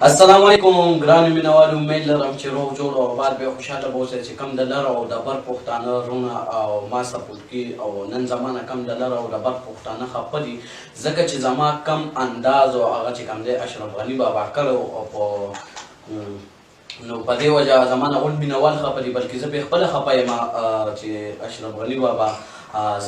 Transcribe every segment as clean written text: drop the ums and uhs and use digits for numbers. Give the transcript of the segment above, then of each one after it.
السلام علیکم ګرانو مینوالو، امید لرم چې روغ جوړ او آباد به خوشحاله به اوسئ. چې کم د لر او د بر پښتانه رونه او ما سپورټ کي او نن زمانه کم د لر او د بر پښتانه خفه دي، ځکه چې زما کم انداز او هغه چې کم دی اشرف غني بابا کړی او په نو په دې وجه زما نه ټول مینوال خفه دي، بلکې زه پرې خپله خفه یم چې اشرف غني بابا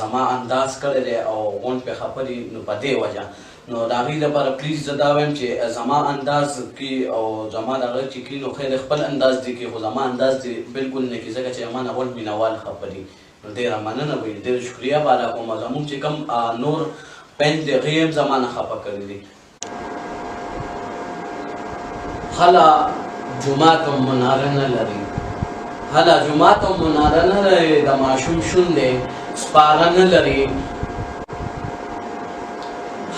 زما انداز کړی دی او غونډ پرې خفه دي. نو په دې وجه نو د هغې لپاره پلیز زه دا وایم چې زما انداز کې او زما د هغه چې کړي نو خیر خپل انداز دې کړي، خو زما انداز دې بلکل نه کړي، ځکه چې زما نه غونډ مینوال خفه دي. نو ډېره مننه به وي، ډېره شکریه به ادا کوم. زموږ چې کوم نور پین دی هغې هم زما نه خفه کړي دي. هله جومات هم مناره نه لري، هله جومات هم مناره نه لري، د ماشوم شونډې سپاره نه لري.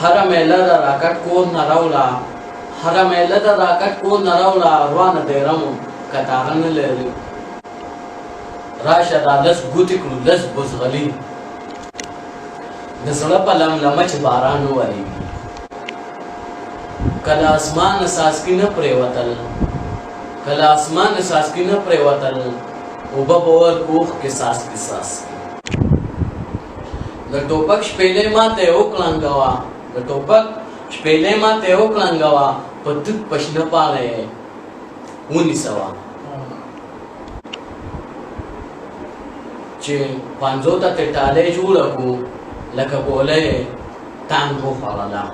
هره میله د راکټ کور نه راوړه، هره میله د راکټ کور نه راوړه، روانه دیرمو کتاره نه لري. راشه دا لس ګوتې کړو لس بزغلي، د زړه په لملمه چې باران وورېږي. که د اسمان څاڅکي نه پرېوتل، که د اسمان څاڅکي نه پرېوتل، اوبه به ورکړو اوښکې څاڅکي څاڅکي. د ټوپک شپېلۍ ماته یې وکړنګوه، د ټوپک شپېلۍ ماته یې وکړنګوه، په توت په شنه پاڼه یې ونیسوه. چې پنځو ته تې ټالۍ جوړه کړو، لکه ګوله یې ټانګ وخوړله.